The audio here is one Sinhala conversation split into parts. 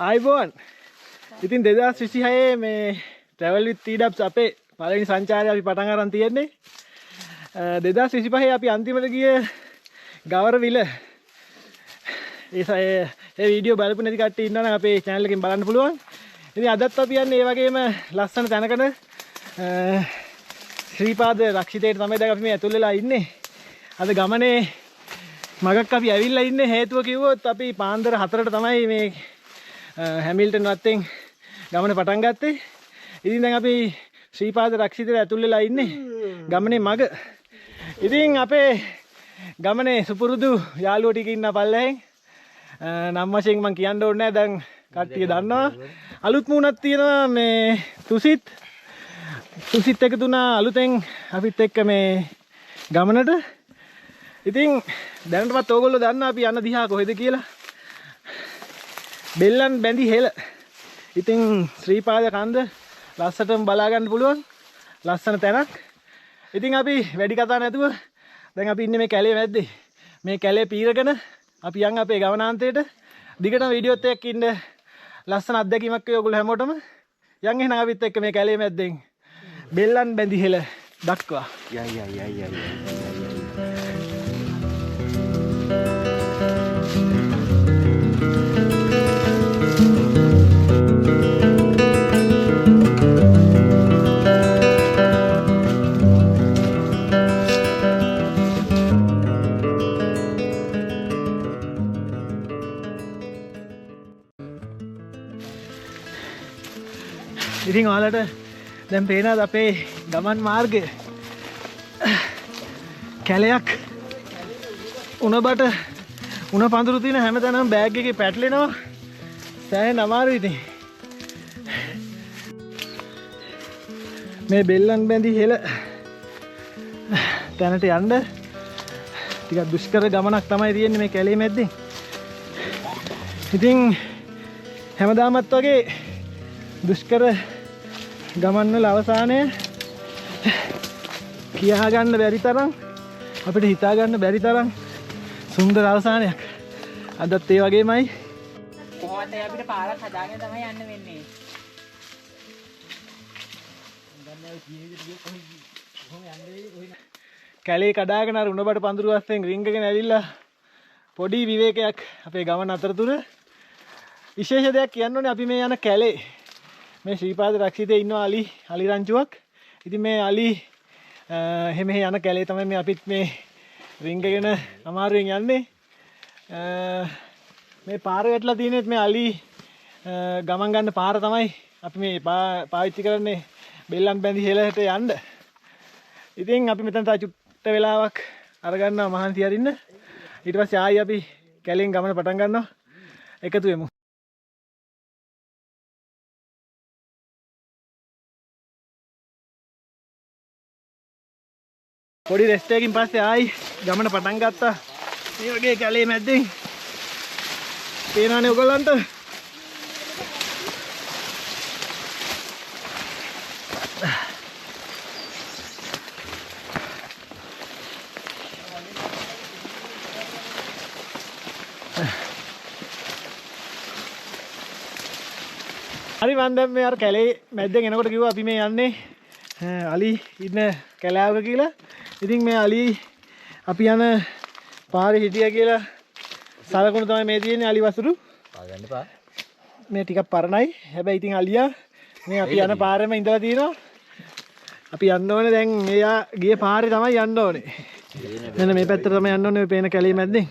ආයිබෝන් ඉතින් 2026 මේ travel with TWs අපේ පළවෙනි සංචාරය අපි පටන් අරන් තියෙන්නේ 2025 අපි අන්තිමට ගිය ගවරවිල ඒ වීඩියෝ බලපු නැති කට්ටිය ඉන්නවනම් අපේ channel එකෙන් බලන්න පුළුවන්. ඉතින් අදත් අපි යන්නේ ඒ වගේම ලස්සන තැනකට ශ්‍රීපාද රක්ෂිතේට තමයි දැන් අපි මේ ඇතුල් වෙලා ඉන්නේ. අද ගමනේ මගක් අපි ඇවිල්ලා ඉන්නේ හේතුව කිව්වොත් අපි පාන්දර 4ට තමයි මේ හැමිල්ටන් වත්තෙන් ගමන පටන් ගත්තේ. ඉතින් දැන් අපි ශ්‍රීපාද රක්ෂිතේට ඇතුල් වෙලා ඉන්නේ ගමනේ මග. ඉතින් අපේ ගමනේ සුපුරුදු යාළුවෝ ටික ඉන්න පල්ලෙහෙන් නම් වශයෙන් මම කියන්න ඕනේ නැහැ දැන් කට්ටිය දන්නවා. අලුත් මූණක් තියෙනවා මේ තුසිත් එකතු වුණා අලුතෙන් අපිත් එක්ක මේ ගමනට. ඉතින් දැනටවත් ඕගොල්ලෝ දන්නා අපි යන දිහා කොහෙද කියලා. බෙල්ලන් බැඳි හෙල. ඉතින් ශ්‍රීපාද කන්ද ලස්සටම බලා ගන්න පුළුවන් ලස්සන තැනක්. ඉතින් අපි වැඩි කතා නැතුව දැන් අපි ඉන්නේ මේ කැලේ මැද්දේ. මේ කැලේ පීරගෙන අපි යන් අපේ ගමනාන්තයට. දිගටම වීඩියෝත් එක්ක ඉන්න ලස්සන අත්දැකීමක් වේ ඔයගොල්ලෝ හැමෝටම. යන් එහෙනම් අපිත් එක්ක මේ කැලේ මැද්දෙන් බෙල්ලන් බැඳි හෙල දක්වා. ඉතින් ඔයාලට දැන් පේනවාද අපේ ගමන් මාර්ගය කැලයක් උණබට උණ පඳුරු තියෙන හැමතැනම බෑග් එකේ පැටලෙනවා සෑහෙන අමාරුයි. ඉතින් මේ බෙල්ලන් බැඳි හෙල තැනට යන්න ටිකක් දුෂ්කර ගමනක් තමයි තියෙන්නේ මේ කැලේ මැද්දෙන්. ඉතින් හැමදාමත් වගේ දුෂ්කර ගමන් වල අවසානය කියා ගන්න බැරි තරම් අපිට හිතා ගන්න බැරි තරම් සුන්දර අවසානයක් අදත් ඒ වගේමයි. කොහොමද අපිට පාරක් හදාගෙන තමයි යන්න වෙන්නේ. කැලේ කඩාගෙන අර උණබට පඳුරු වස්සෙන් රිංගගෙන ඇවිල්ලා පොඩි විවේකයක් අපේ ගමන අතරතුර. විශේෂ දෙයක් කියන්න ඕනේ අපි මේ යන කැලේ මේ ශ්‍රීපාද රක්ෂිතේ ඉන්නවා අලි රංචුවක්. ඉතින් මේ අලි එහෙම යන කැලේ තමයි මේ අපිත් මේ රිංගගෙන අමාරුවෙන් යන්නේ. මේ පාර වැටලා තියෙනෙත් මේ අලි ගමන් ගන්න පාර තමයි අපි මේ පාවිච්චි කරන්නේ බෙල්ලන් බැඳි හෙලට යන්න. ඉතින් අපි මෙතන තා චුට්ට වෙලාවක් අරගන්නවා මහන්සි අරින්න. ඊට පස්සේ ආයි අපි කැලෙන් ගමන පටන් ගන්නවා. එකතු වෙමු. පොඩි රෙස්ට් එකකින් පස්සේ ආයි ගමන පටන් ගත්තා. මේ වගේ කැලේ මැද්දෙන් පේනවනේ ඔයගොල්ලන්ට. හරි මම දැන් මේ අර කැලේ මැද්දෙන් එනකොට කිව්වා අපි මේ යන්නේ අලි ඉන්න කැලෑවක කියලා. ඉතින් මේ අලි අපි යන පාරේ හිටියා කියලා සලකුණු තමයි මේ තියෙන්නේ අලි වසුරු. පාගන්න පා. මේ ටිකක් පරණයි. හැබැයි ඉතින් අලියා මේ අපි යන පාරෙම ඉඳලා තියෙනවා. අපි යන්න ඕනේ දැන් මෙයා ගිය පාරේ තමයි යන්න ඕනේ. මෙන්න මේ පැත්තට තමයි යන්න ඕනේ ඔය පේන කැලේ මැද්දෙන්.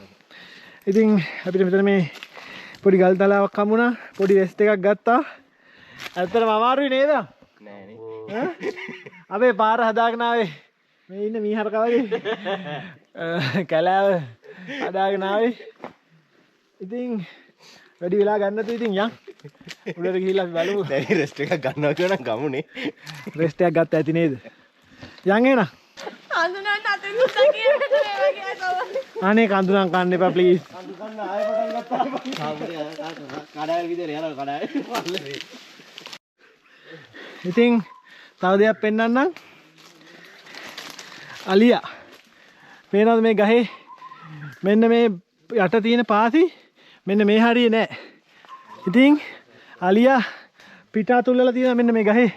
ඉතින් අපිට මෙතන මේ පොඩි ගල් තලාවක් හම්බුණා. පොඩි රෙස්ට් එකක් ගත්තා. ඇත්තටම අමාරුයි නේද? නෑනේ. අපේ පාර හදාගෙන ආවේ මේ ඉන්න මීහරකා වගේ කැලෑව අදාගෙන ආවේ. ඉතින් වැඩි වෙලා ගන්න තු ඉතින් යන් උඩට ගිහිල්ලා අපි බලමු. දැන් රෙස්ට් එකක් ගන්නවා කියලා නම් ගමුනේ. රෙස්ට් එකක් ගත්ත ඇති නේද? යන් එන. අඳුනන්න අතෙන් උස්සා කියන්නට මේ වගේ අතව. අනේ කඳුරන් කන්න එපා ප්ලීස්. කඳු ගන්න ආයෙ පටන් ගත්තා. කඩාවල් විතර යනවා කඩාවල්. ඉතින් තව දෙයක් පෙන්වන්නම්. අලියා. පේනවද මේ ගහේ? මෙන්න මේ යට තියෙන පාසි මෙන්න මේ හරියේ නෑ. ඉතින් අලියා පිට අතුල්ලලා තියෙනවා මෙන්න මේ ගහේ.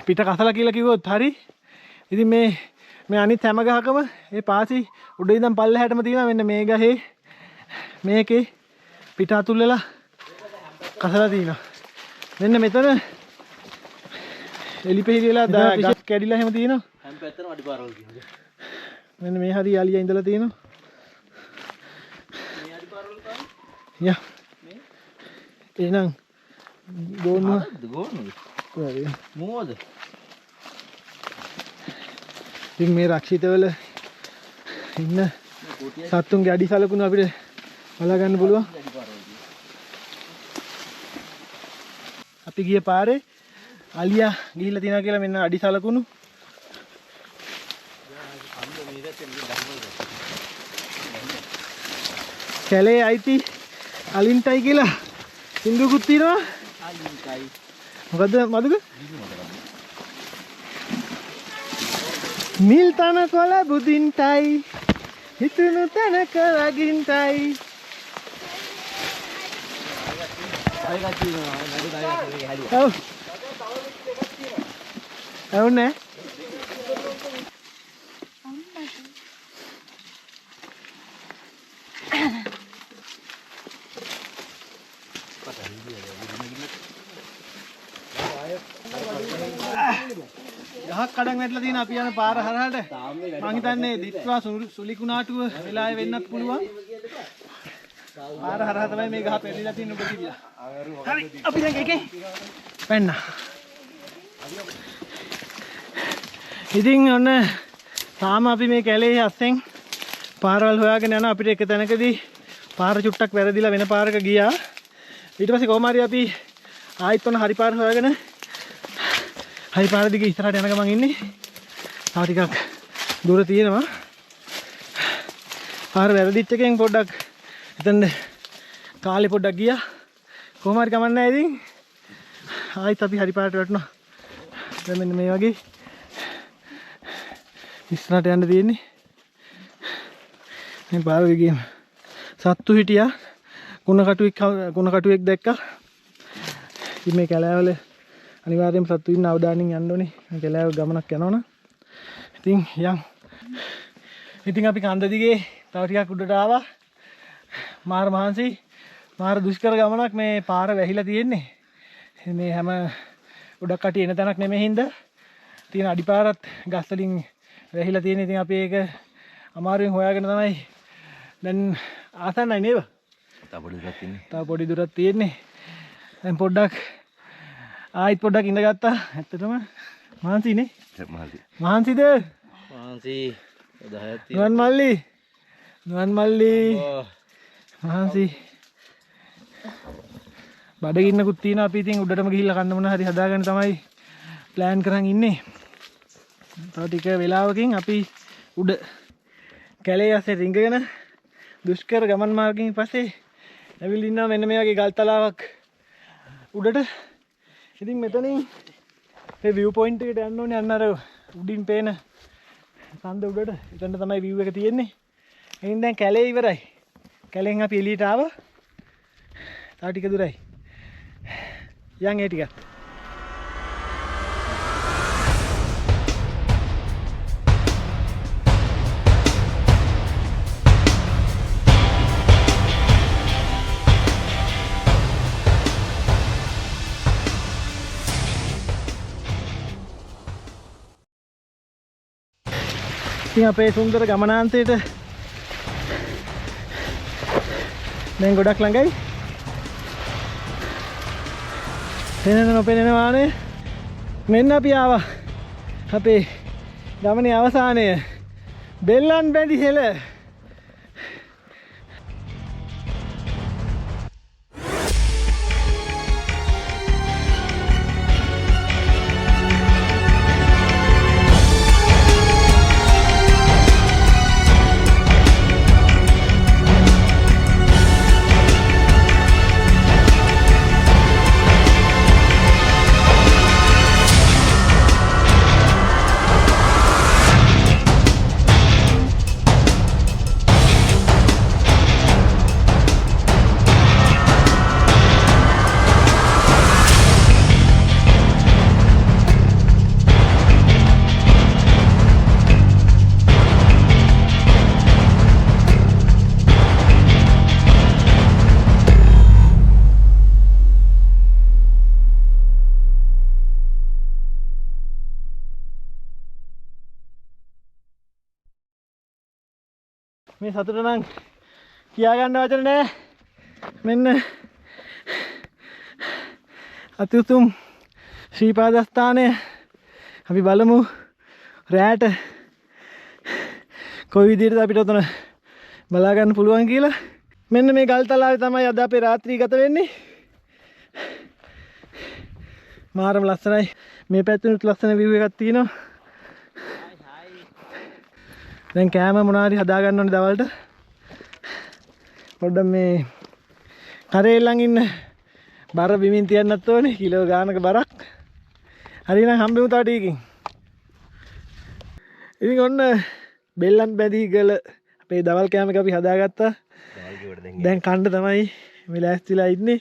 පිට කසලා කියලා කිව්වොත් හරි. ඉතින් මේ අනිත් හැම ගහකම මේ පාසි උඩ ඉඳන් පල්ලෙහාටම තියෙනවා මෙන්න මේ ගහේ. මේකේ පිට අතුල්ලලා කසලා තියෙනවා. මෙන්න මෙතන එලිපෙහිලි වෙලා ගස් කැඩිලා එහෙම තියෙනවා. හැම පැත්තටම අඩිපාරවල් කියනවා. මෙන්න මේ හරිය අලියා ඉඳලා තියෙනවා. මේ අඩිපාරවල් තමයි. යා. මේ එහෙනම් ගෝන්නුව ගෝන්නේ. කොහේ? මොකද? ඉතින් මේ රක්ෂිතවල ඉන්න සත්තුන්ගේ අඩි සලකුණු අපිට බලා ගන්න පුළුවන්. අපි ගිය පාරේ අලියා ගිහිල්ලා තියෙනවා කියලා මෙන්න අඩි සලකුණු. කැලේ අයිති අලින්ටයි කියලා සින්දුකුත් තියෙනවා. අලින්ටයි. මොකද්ද මදුක? නිල් තන කොළ බුදින්ටයි හිතුණු තැනක වගින්ටයි. අයගා තියෙනවා. නඩු දායක හැදුවා. ඔව්. ඇවුනේ? ගහක් කඩන් වැටලා තියෙන අපි යන පාර හරහාට මං හිතන්නේ දිත්වා සුලි කුණාටුව වෙලාවේ වෙන්නත් පුළුවන්. පාර හරහා තමයි මේ ගහ පෙරලිලා තියෙන ඔබ කිව්ලා. හරි අපි දැන් එකේ පැන්න. ඉතින් ඔන්න තාම අපි මේ කැලේ අස්සෙන් පාරවල් හොයාගෙන යනවා. අපිට එක තැනකදී පාර චුට්ටක් වැරදිලා වෙන පාරක ගියා. ඊට පස්සේ කොහොම හරි අපි ආයෙත් ඔන්න හරි පාර හොයාගෙන හරි පාර දිගේ ඉස්සරහට යන ගමන් ඉන්නේ. තව ටිකක් දුර තියෙනවා. පාර වැරදිච්ච එකෙන් පොඩ්ඩක් එතන කාලේ පොඩ්ඩක් ගියා. කොහොම හරි කමක් නැහැ ඉතින්. ආයෙත් අපි හරි පාරට වැටුණා. දැන් මෙන්න මේ වගේ ඉස්සරහට යන්න තියෙන්නේ. මේ පාර දිගේම සත්තු හිටියා. කුණ කටුවෙක් දැක්කා. ඉතින් මේ කැලෑවල අනිවාර්යයෙන්ම සත්තු ඉන්න අවදානින් යන්න ඕනේ. මේ කැලෑව ගමනක් යනවනම්. ඉතින් යන්. ඉතින් අපි කන්ද දිගේ තව ටිකක් උඩට ආවා. මාර මහන්සි මාර දුෂ්කර ගමනක්. මේ පාර වැහිලා තියෙන්නේ. මේ හැම උඩක් කටි එන තැනක් නෙමෙයි හින්දා තියෙන අඩිපාරත් ගස් වලින් වැහිලා තියෙන. ඉතින් අපි ඒක අමාරුවෙන් හොයාගෙන තමයි දැන් ආසන්නයි නේද? තව පොඩි දුරක් තියෙන්නේ. දැන් පොඩ්ඩක් ආයිත් පොඩ්ඩක් ඉඳගත්තා. ඇත්තටම මහන්සිනේ. මහන්සිද? මාන්සි 10ක් නුවන් මල්ලි. නුවන් මල්ලි. මහන්සි. බඩගින්නකුත් තියෙනවා. අපි ඉතින් උඩටම ගිහිල්ලා කන්න මොන හරි හදාගන්න තමයි ප්ලෑන් කරන් ඉන්නේ. තව ටික වෙලාවකින් අපි උඩ කැලේ ඇස්සේ රිංගගෙන දුෂ්කර ගමන් මාර්ගයෙන් පස්සේ ඇවිල්ලා ඉන්නවා මෙන්න මේ වගේ ගල් තලාවක් උඩට. ඉතින් මෙතනින් මේ view point එකට යන්න ඕනේ. අන්න අර උඩින් පේන කන්ද උඩට. එතන තමයි view එක තියෙන්නේ. එහෙනම් දැන් කැලේ ඉවරයි. කැලෙන් අපි එළියට ආවා. තව ටික දුරයි. යන් ඒ ටික. ඉතින් අපේ සුන්දර ගමනාන්තයට දැන් ගොඩක් ළඟයි. පෙනෙන නොපෙනෙන වානේ මෙන්න අපි ආවා අපේ ගමනේ අවසානය බෙල්ලන් බැඳි හෙළ. මේ සතුට නම් කියා ගන්න වචන නෑ. මෙන්න අති උතුම් ශ්‍රී පාදස්ථානය අපි බලමු රැට කොයි විදිහටද අපිට උතන බලා ගන්න පුළුවන් කියලා. මෙන්න මේ ගල් තලාවේ තමයි අද අපේ රාත්‍රී ගත වෙන්නේ. මාරම ලස්සනයි. මේ පැත්තෙනුත් ලස්සන view එකක් තියෙනවා. දැන් කෑම මොනවාරි හදා ගන්න ඕනේ දවල්ට. පොඩ්ඩක් මේ කරේල්ලන් ඉන්න බර බිමින් තියන්නත් ඕනේ කිලෝ ගානක බරක්. හරිනම් හම්බෙමු තා ටිකකින්. ඉතින් ඔන්න බෙල්ලන් බැඳී ගල අපේ දවල් කෑම එක අපි හදාගත්තා. දැන් කන්න තමයි මේ ලෑස්තිලා ඉන්නේ.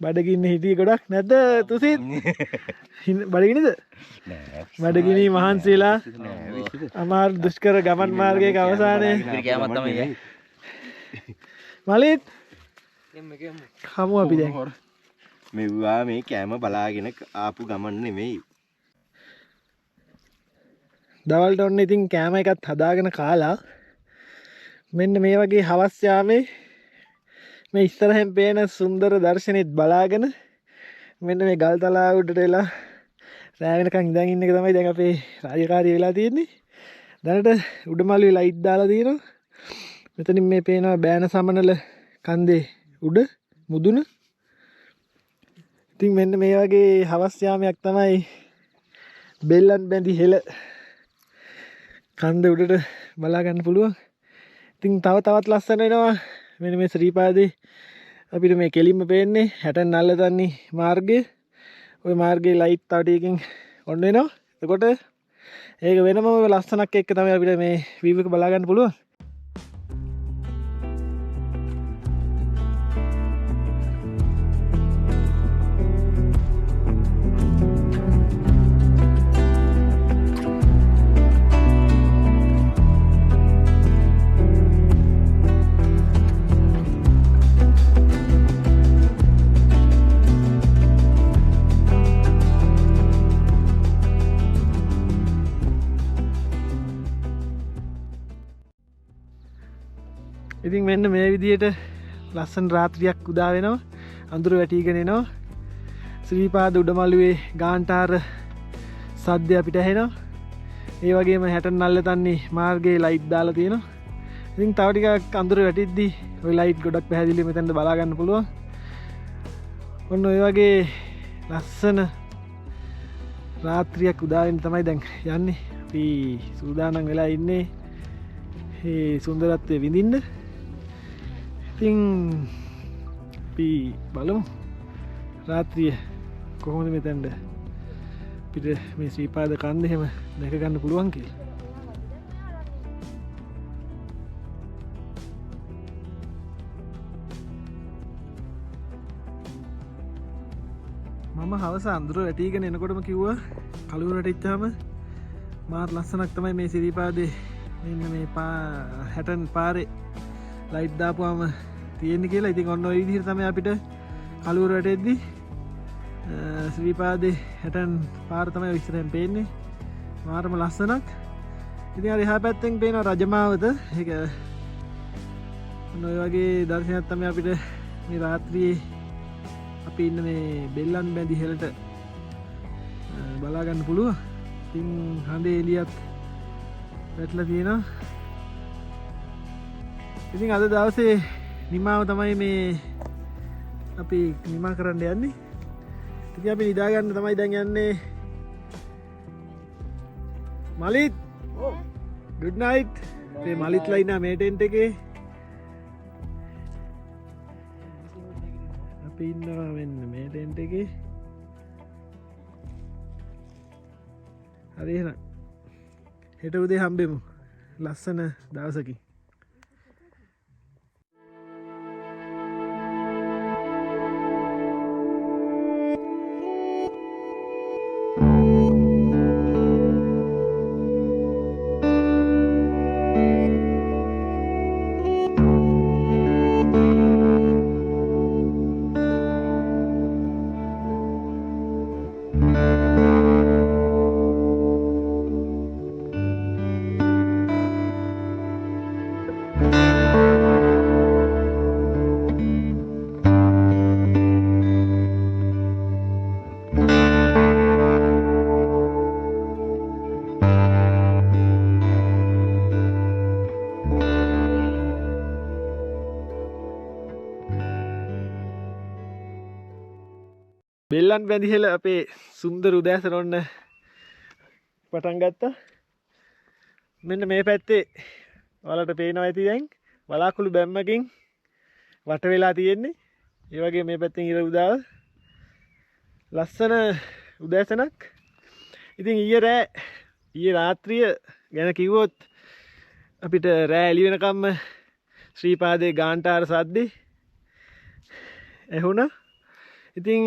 බඩගින්න හිටියේ ගොඩක් නැද්ද තුසිත්? බඩගිනිද? නෑ. බඩගිනි මහන්සිලා අමාරු දුෂ්කර ගමන් මාර්ගයක අවසානයේ කෑමක් තමයි. මලිත් කමු අපි දැන්. මෙව්වා මේ කෑම බලාගෙන ආපු ගමන් නෙමෙයි. දවල්ට ඔන්න ඉතින් කෑම එකත් හදාගෙන කාලා මෙන්න මේ වගේ හවස් යාමේ මේ ඉස්සරහෙන් පේන සුන්දර දර්ශනෙත් බලාගෙන මෙන්න මේ ගල් තලාව උඩට එලා රෑ වෙනකන් ඉඳන් ඉන්න එක තමයි දැන් අපේ රාජකාරිය වෙලා තියෙන්නේ. දැනට උඩමළුවේ ලයිට් දාලා තියෙනවා. මෙතනින් මේ පේනවා බෑන සමනල කන්දේ උඩ මුදුන. ඉතින් මෙන්න මේ වගේ හවස් යාමයක් තමයි බෙල්ලන් බැඳි හෙළ කන්ද උඩට බලා ගන්න පුළුවන්. ඉතින් තවත් ලස්සන වෙනවා. මෙන්න මේ ශ්‍රී පාදේ අපිට මේ කෙලින්ම පේන්නේ 60 නල්ලතන්නි මාර්ගය. ওই මාර්ගයේ ලයිට් තව ටිකකින් ඔන් වෙනවා. එතකොට ඒක වෙනම ලස්සනක් එක්ක තමයි අපිට මේ view එක බලා ගන්න පුළුවන්. ඉතින් මෙන්න මේ විදිහට ලස්සන රාත්‍රියක් උදා වෙනවා. අඳුර වැටිගෙන එනවා. ශ්‍රී පාද උඩමළුවේ ගාන්ටාර සද්ද අපිට ඇහෙනවා. ඒ වගේම 60 නල්ලතන්නි මාර්ගයේ ලයිට් දාලා තියෙනවා. ඉතින් තව ටිකක් අඳුර වැටිද්දි ওই ලයිට් ගොඩක් පැහැදිලිව මෙතනට බලා ගන්න පුළුවන්. ඔන්න ඔය වගේ ලස්සන රාත්‍රියක් උදා වෙන්න තමයි දැන් යන්නේ. අපි සූදානම් වෙලා ඉන්නේ මේ සුන්දරත්වය විඳින්න. ඉතින් අපි බලමු රාත්‍රිය කොහොමද මෙතනද අපිට මේ ශ්‍රී පාද කන්ද එහෙම දැක ගන්න පුළුවන් කියලා. මම හවස අඳුර වැටිගෙන එනකොටම කිව්වා කළුවර වැටිච්චාම මාත් ලස්සනක් තමයි මේ ශ්‍රී පාදේ මෙන්න මේ 60 පාරේ ලයිට් දාපුවාම තියෙන්නේ කියලා. ඉතින් ඔන්න ඔය විදිහට තමයි අපිට කළුවර වැටෙද්දි ශ්‍රී පාදේ 60 පාර තමයි ඉස්සරහින් පේන්නේ. මාරම ලස්සනක්. ඉතින් අර එහා පැත්තෙන් පේන රජමාවත ඒක ඔන්න ඔය වගේ දර්ශනයක් තමයි අපිට මේ රාත්‍රියේ අපි ඉන්න මේ බෙල්ලන් බැඳි හෙළට බලා ගන්න පුළුවන්. ඉතින් හඳේ එළියත් වැටලා තියෙනවා. ඉතින් අද දවසේ නිමාව තමයි මේ අපි නිමා කරන්න යන්නේ. ඉතින් අපි නිදා ගන්න තමයි දැන් යන්නේ. Malith good night. මේ මලිත්ලා ඉන්නා මේ ටෙන්ට් එකේ. අපි ඉන්නවා මෙන්න මේ ටෙන්ට් එකේ. හරි එහෙනම් හෙට උදේ හම්බෙමු. ලස්සන දවසකින්. බෙල්ලන් බැඳිහෙල අපේ සුන්දර උදෑසන ඔන්න පටන් ගත්තා. මෙන්න මේ පැත්තේ ඔයාලට පේනවා ඇති දැන් වලාකුළු බැම්මකින් වට වෙලා තියෙන්නේ. ඒ වගේ මේ පැත්තෙන් ඉර උදාව ලස්සන උදෑසනක්. ඉතින් ඊයේ රාත්‍රිය ගැන කිව්වොත් අපිට රෑ එළි වෙනකම්ම ශ්‍රීපාදේ ගාන්ටාර සද්දේ ඇහුණා. ඉතින්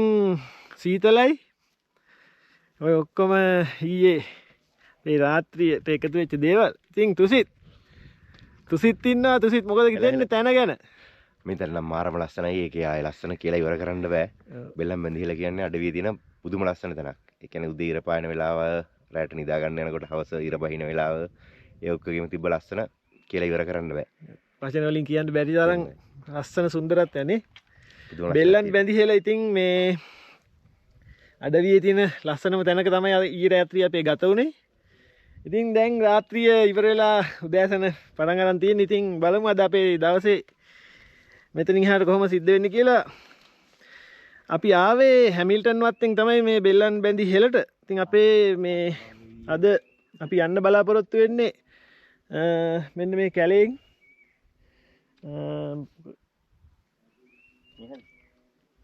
සීතලයි ඔය ඔක්කොම ඊයේ මේ රාත්‍රියට එකතු වෙච්ච දේවල්. ඉතින් තුසිත් ඉන්නවා. තුසිත් මොකද කියන්නේ තැන ගැන? මෙතන නම් මාරම ලස්සනයි. ඒකේ ආය ලස්සන කියලා ඉවර කරන්න බෑ. බෙල්ලම් බැඳිහිලා කියන්නේ අඩවියේ තියෙන පුදුම ලස්සන තැනක්. ඒ කියන්නේ උදේ ඉර පායන වෙලාව, රැට නිදා ගන්න යනකොට හවස ඉර බහින වෙලාව, ඒ ඔක්කොගෙම තිබ්බ ලස්සන කියලා ඉවර කරන්න බෑ. වචන වලින් කියන්න බැරි තරම් ලස්සන සුන්දරත්වයනේ. බෙල්ලන් බැඳිහෙලා ඉතින් මේ අඩවියේ තියෙන ලස්සනම තැනක තමයි ඊයේ රාත්‍රිය අපේ ගත වුනේ. ඉතින් දැන් රාත්‍රිය ඉවර වෙලා උදෑසන පටන් ගන්න තියෙන. ඉතින් බලමු අද අපේ දවසේ මෙතනින් එහාට කොහොම සිද්ධ වෙන්නේ කියලා. අපි ආවේ හැමිල්ටන් වත්තෙන් තමයි මේ බෙල්ලන් බැඳිහෙලට. ඉතින් අපේ මේ අද අපි යන්න බලාපොරොත්තු වෙන්නේ මෙන්න මේ කැලේන්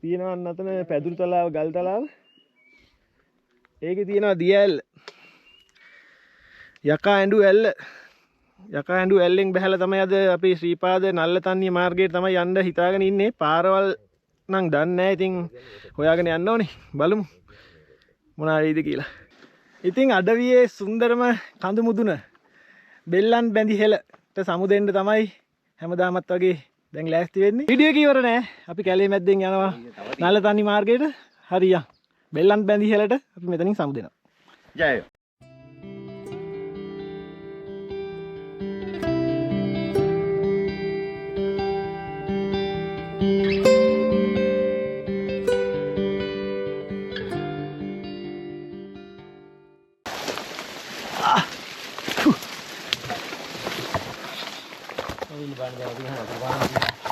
තියෙනවා නතන පැදුරු තලාව, ගල් තලාව. ඒකේ තියෙනවා දිය ඇල්ල. යකා ඇඬු ඇල්ලෙන් බහැලා තමයි අද අපි ශ්‍රීපාද නල්ලතන්නිය මාර්ගයට තමයි යන්න හිතාගෙන ඉන්නේ. පාරවල් නම් දන්නේ නැහැ. ඉතින් හොයාගෙන යන්න ඕනේ. බලමු මොනවා වෙයිද කියලා. ඉතින් අඩවියේ සුන්දරම කඳු මුදුන බෙල්ලන් බැඳිහෙලට සමුදෙන්න තමයි හැමදාමත් වගේ දැන් ලෑස්ති වෙන්නේ. වීඩියෝ එක ඉවර නෑ. අපි කැලේ මැද්දෙන් යනවා නල්ලතන්නි මාර්ගයට. හරියන්. බෙල්ලන් බැඳිහෙලට අපි මෙතනින් සමුදෙනවා. ජය.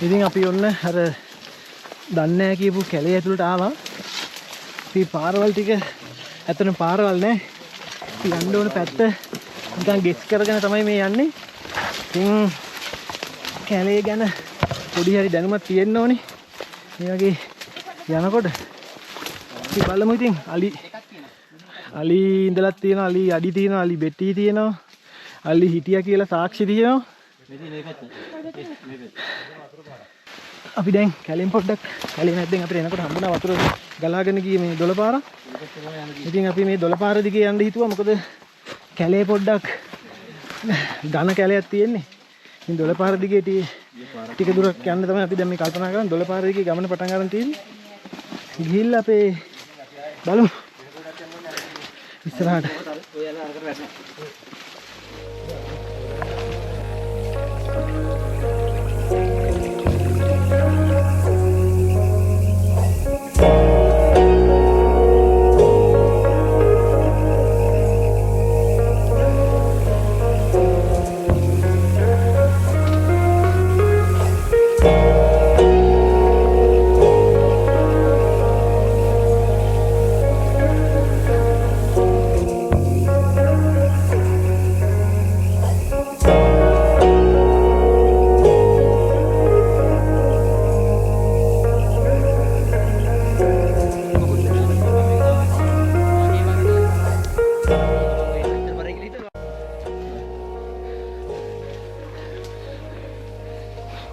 ඉතින් අපි ඔන්න අර දන්නේ නැහැ කියපු කැලේ ඇතුළට ආවා. අපි පාරවල් ටික ඇත්තටම පාරවල් නෑ. අපි යන්න ඕන පැත්ත නිකන් ගෙස් කරගෙන තමයි මේ යන්නේ. ඉතින් කැලේ ගැන පොඩි හරි දැනුමක් තියෙන්න ඕනේ. මේ වගේ යනකොට අපි බලමු. ඉතින් අලි ඉඳලා තියෙනවා, අලි අඩි තියෙනවා, අලි බෙටි තියෙනවා, අලි හිටියා කියලා සාක්ෂි තියෙනවා. අපි දැන් කැලෙන් පොඩ්ඩක් කැලේ නැද්දෙන් අපිට එනකොට හම්බුණා වතුර ගලාගෙන ගියේ මේ දොළපාර. ඉතින් අපි මේ දොළපාර දිගේ යන්න හිතුවා. මොකද කැලේ පොඩ්ඩක් ඝන කැලයක් තියෙන්නේ. ඉතින් දොළපාර දිගේ ටික දුරක් යන්න තමයි අපි දැන් මේ කල්පනා කරන්නේ. දොළපාර දිගේ ගමන පටන් ගන්න තියෙන්නේ. ගිහිල්ලා අපේ බලමු ඉස්සරහට.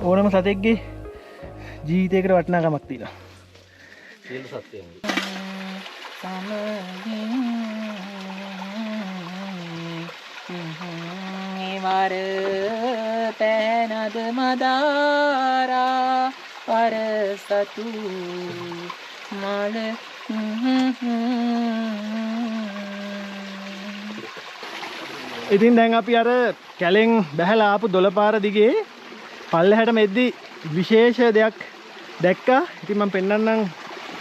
ඕනම සතෙක්ගේ ජීවිතයකට වටිනාකමක් තියෙනවා. සියලු සත්‍යයන්. වර පැනද මදාරා වර සතු මල ඉතින් දැන් අපි අර කැලෙන් බැහැලා ආපු දොළපාර දිගේ පල්ලෙහාට මෙද්දි විශේෂ දෙයක් දැක්කා. ඉතින් මම පෙන්නන්නම්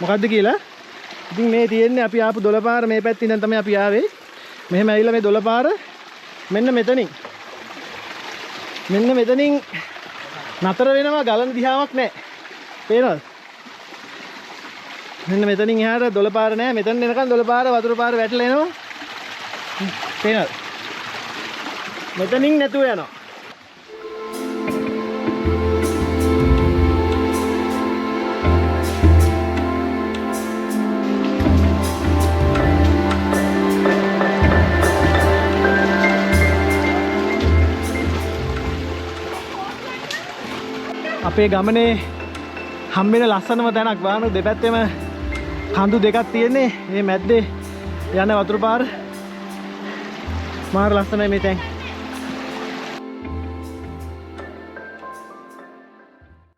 මොකද්ද කියලා. ඉතින් මේ තියෙන්නේ අපි ආපු දොළපාර මේ පැත්තේ ඉඳන් තමයි අපි ආවේ. මෙහෙම ඇවිල්ලා මේ දොළපාර මෙන්න මෙතනින් නතර වෙනවා ගලන දිහාවක් නැහැ. පේනවද? මෙන්න මෙතනින් එහාට දොළපාර නැහැ. මෙතන එනකන් දොළපාර වතුර පාර වැටලා එනවා. පේනවද? මෙතනින් නැතුව යනවා. අපේ ගමනේ හම්බෙන ලස්සනම තැනක් වාහන දෙපැත්තෙම කඳු දෙකක් තියෙන්නේ. මේ මැද්දේ යන වතුර පාර මාර ලස්සනයි මේ තැන්.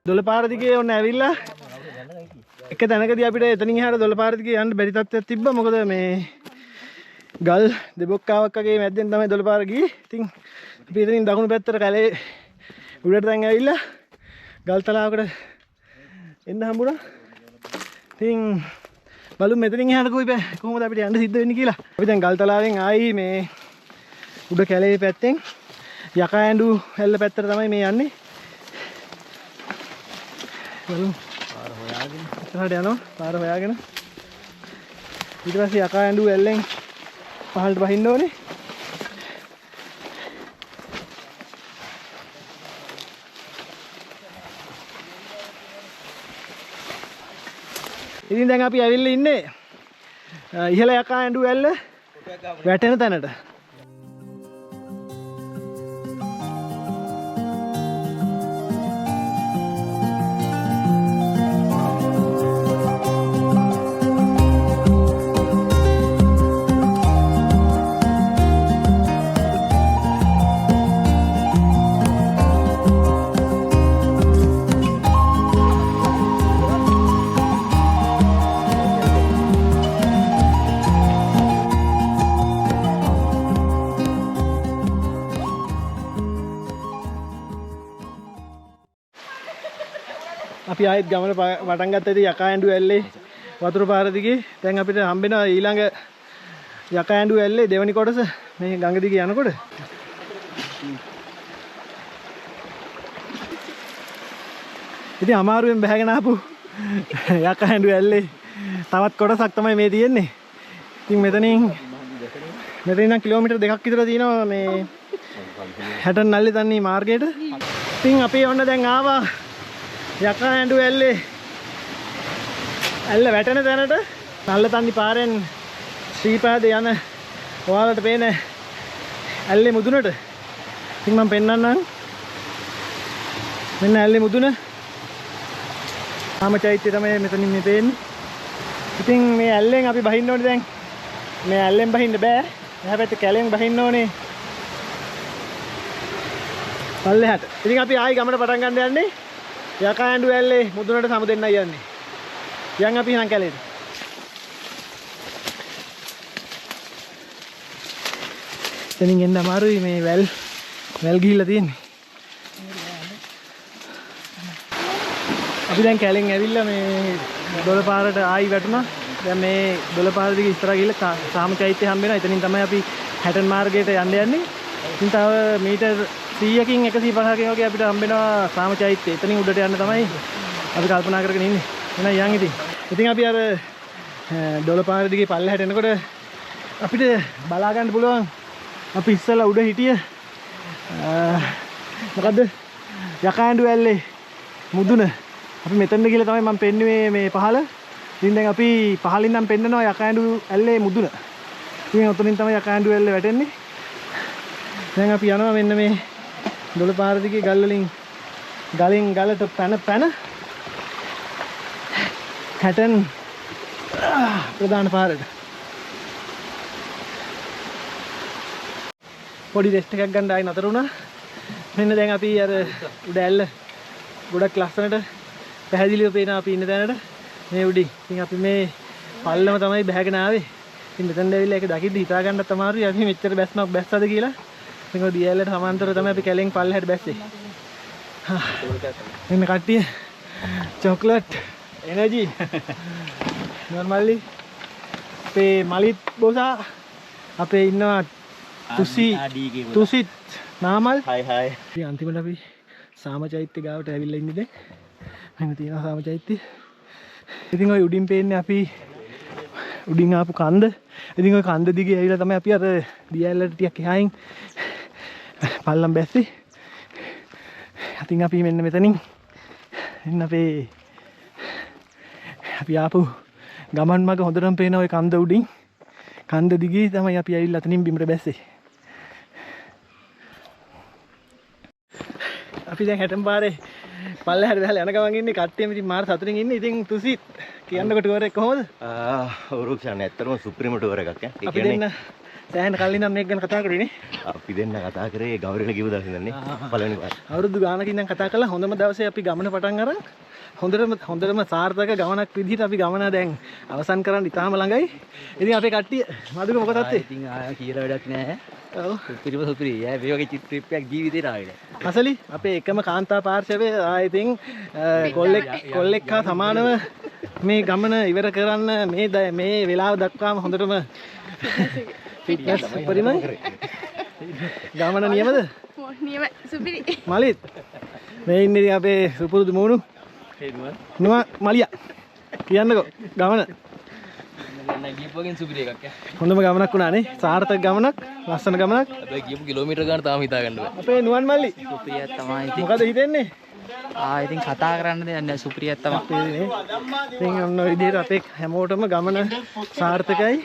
දොළපාර දිගේ ඔන්න ඇවිල්ලා එක තැනකදී අපිට එතනින් එහාට දොළපාර දිගේ යන්න බැරි තත්ත්වයක් තිබ්බා. මොකද මේ ගල් දෙබොක්කාවක් වගේ මැද්දෙන් තමයි දොළපාර ගියේ. ඉතින් අපි එතනින් දකුණු පැත්තට කැලේ උඩට දැන් ඇවිල්ලා ගල් තලාවකට එන්න හම්බුණා. ඉතින් බලමු මෙතනින් එහාට කොහොමද අපිට යන්න සිද්ධ වෙන්නේ කියලා. අපි දැන් ගල් තලාවෙන් ආයි මේ උඩ කැලේ පැත්තෙන් යකා ඇඬු ඇල්ල පැත්තට තමයි මේ යන්නේ. බලමු පාර හොයාගෙන ඉස්සරහට යනවා. පාර හොයාගෙන ඊට පස්සේ යකා ඇඬු ඇල්ලෙන් පහළට බහින්න ඕනේ. ඉතින් දැන් අපි ඇවිල්ලා ඉන්නේ ඉහළ යකා ඇඬු ඇල්ල වැටෙන තැනට. අපි ආයෙත් ගමන පටන් ගත්තා. ඉතින් යකා ඇඬු ඇල්ලේ වතුර පාර දිගේ දැන් අපිට හම්බෙන ඊළඟ යකා ඇඬු ඇල්ලේ දෙවනි කොටස මේ ගඟ දිගේ යනකොට. ඉතින් අමාරුවෙන් බහගෙන ආපු යකා ඇඬු ඇල්ලේ තවත් කොටසක් තමයි මේ තියෙන්නේ. ඉතින් මෙතනින් නම් කිලෝමීටර් 2ක් විතර තියෙනවා මේ හැටන් නල්ලේ තන්නේ මාර්ගයට. ඉතින් අපි ඔන්න දැන් ආවා යකා ඇඬු ඇල්ලේ ඇල්ල වැටෙන තැනට. නල්ලතන්නි පාරෙන් ශ්‍රීපාද යන ඔයාලට පේන ඇල්ලේ මුදුනට. ඉතින් මම පෙන්නන්නම්. මෙන්න ඇල්ලේ මුදුන. ආම චෛත්‍ය තමයි මෙතනින් මේ පේන්නේ. ඉතින් මේ ඇල්ලෙන් අපි බහින්න ඕනේ දැන්. මේ ඇල්ලෙන් බහින්න බෑ. එහා පැත්තේ කැලෙන් බහින්න ඕනේ. පල්ලෙහාට. ඉතින් අපි ආයි ගමන පටන් ගන්න යන්නේ. යකා ඇඬු ඇල්ලේ මුදුනට සමු දෙන්නයි යන්නේ. යන් අපි නම් කැලේට. එතනින් එන්න අමාරුයි මේ වැල් ගිහිල්ලා තියෙන්නේ. අපි දැන් කැලෙන් ඇවිල්ලා මේ දොළපාරට ආයි වැටුණා. දැන් මේ දොළපාර දිගේ ඉස්සරහ ගිහිල්ලා සාම චෛත්‍ය හම්බ වෙනවා. එතනින් තමයි අපි හැටන් මාර්ගයට යන්න යන්නේ. ඉතින් තව මීටර් 100කින් 150කින් වගේ අපිට හම්බ වෙනවා සාම චෛත්‍ය. එතනින් උඩට යන්න තමයි අපි කල්පනා කරගෙන ඉන්නේ. එහෙනම් යන් ඉතින් අපි අර දොළපාර දිගේ පල්ලෙහාට එනකොට අපිට බලා ගන්න පුළුවන් අපි ඉස්සලා උඩ හිටිය මොකද්ද යකා ඇඬු ඇල්ලේ මුදුන. අපි මෙතනද කියලා තමයි මම පෙන්නුවේ මේ පහළ. ඉතින් දැන් අපි පහලින් නම් පෙන්නනවා යකා ඇඬු ඇල්ලේ මුදුන. ඉතින් උතනින් තමයි යකා ඇඬු ඇල්ලේ වැටෙන්නේ. දැන් අපි යනවා මෙන්න මේ දොළපාර දිගේ ගල් වලින් ගලින් ගලට පැන හැටන් ප්‍රධාන පාරට පොඩි රෙස්ට් එකක් ගන්න ආයි නතර වුණා. මෙන්න දැන් අපි අර උඩ ඇල්ල ගොඩක් ලස්සනට පැහැදිලිව පේනවා අපි ඉන්න තැනට මේ උඩින්. ඉතින් අපි මේ පල්ලම තමයි බැහැගෙන ආවේ. ඉතින් මෙතන ඇවිල්ලා ඒක දකිද්දි හිතා ගන්නත් අමාරුයි අපි මෙච්චර බැස්මක් බැස්සද කියලා. ඉතින් ඔය දියැලට සමාන්තරව තමයි අපි කැලෙන් පල්ලෙහාට බැස්සේ. මෙන්න කට්ටිය චොක්ලට් එනර්ජි normally අපේ මලිත් බොසා අපේ ඉන්නවා තුසිත් නාමල් හයි හයි. ඉතින් අන්තිමට අපි සාමචෛත්‍ය ගාවට ඇවිල්ලා ඉන්නේ දැන්. මෙන්න තියෙනවා සාමචෛත්‍ය. ඉතින් ඔය උඩින් පේන්නේ අපි උඩින් ආපු කන්ද. ඉතින් ඔය කන්ද දිගේ ඇවිල්ලා තමයි අපි අර දියැලට ටිකක් එහායින් පල්ලම් බැස්සේ. ඉතින් අපි මෙන්න මෙතනින් එන්න අපි ආපු ගමන් මග හොඳටම පේන ඔය කන්ද උඩින් කන්ද දිගේ තමයි අපි ඇවිල්ලා අතනින් බිමට බැස්සේ. අපි දැන් හැටම් පාරේ පල්ලෙහාට බහලා යන ගමන් ඉන්නේ කට්ටියම ඉතින් මාර සතුටින් ඉන්නේ. ඉතින් තුසිත් කියන්නකොට ටුවර් එක කොහොමද? උරුක්ෂණ ඇත්තටම සුප්‍රීම ටුවර් එකක් ඈ. අපි දෙන්න සෑහෙන කලින් නම් මේක ගැන කතා කරේ නේ. අපි දෙන්න කතා කරේ ගෞරවණ කිව්ව දවසේ ඉඳන් නේ. පළවෙනි පාර. අවුරුදු ගානකින් ඉඳන් කතා කළා. හොඳම දවසේ අපි ගමන පටන් අරන් හොඳටම සාර්ථක ගමනක් විදිහට අපි ගමන දැන් අවසන් කරන්න ඉතාම ළඟයි. ඉතින් අපේ කට්ටිය මදුක මොකද තත්ත්වේ? ඉතින් ආය කියලා වැඩක් නැහැ. ඔව්. සුපිරි. ඈ මේ වගේ ට්‍රිප් එකක් ජීවිතේට ආවේ. අසලි අපේ එකම කාන්තා පාර්ශවයේ ඉතින් කොල්ලෙක් හා සමානව මේ ගමන ඉවර කරන්න මේ වෙලාව දක්වාම හොඳටම ෆිට්නස් උපරිමයි. ගමන නියමද? නියම සුපිරි. මලිත් මේ ඉන්නේ ඉතින් අපේ සුපුරුදු මූණු නුවා මලියා කියන්නකෝ ගමන දැන් ගියපුවකින් සුපිරි එකක් ඈ. හොඳම ගමනක් වුණානේ. සාර්ථක ගමනක්, ලස්සන ගමනක්. හැබැයි ගියපු කිලෝමීටර ගන්න තාම හිතා ගන්න බෑ. අපේ නුවන් මල්ලි සුපිරියක් තමයි ඉතින්. මොකද හිතෙන්නේ? ඉතින් කතා කරන්න දෙයක් නැහැ. සුපිරියක් තමයි. ඉතින් ඔන්න ඔය විදිහට අපේ හැමෝටම ගමන සාර්ථකයි.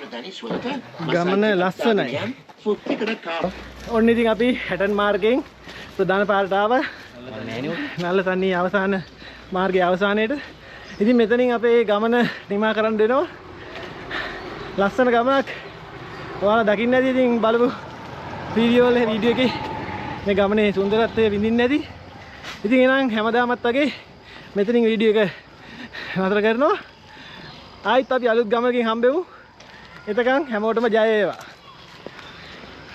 ගමන ලස්සනයි. ඔන්න ඉතින් අපි හැටන් මාර්ගයෙන් ප්‍රධාන පාරට ආවා. නල්ලතන්නේ අවසාන මාර්ගයේ අවසානයේට. ඉතින් මෙතනින් අපේ ගමන නිමා කරන්න දෙනවා. ලස්සන ගමනක්. ඔයාලා දකින්න ඇති ඉතින් බලපු වීඩියෝ එකේ මේ ගමනේ සුන්දරත්වය විඳින්න ඇති. ඉතින් එහෙනම් හැමදාමත් වගේ මෙතනින් වීඩියෝ එක නතර කරනවා. ආයිත් අපි අලුත් ගමනකින් හම්බෙමු. එතකන් හැමෝටම ජය වේවා.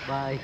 බයි.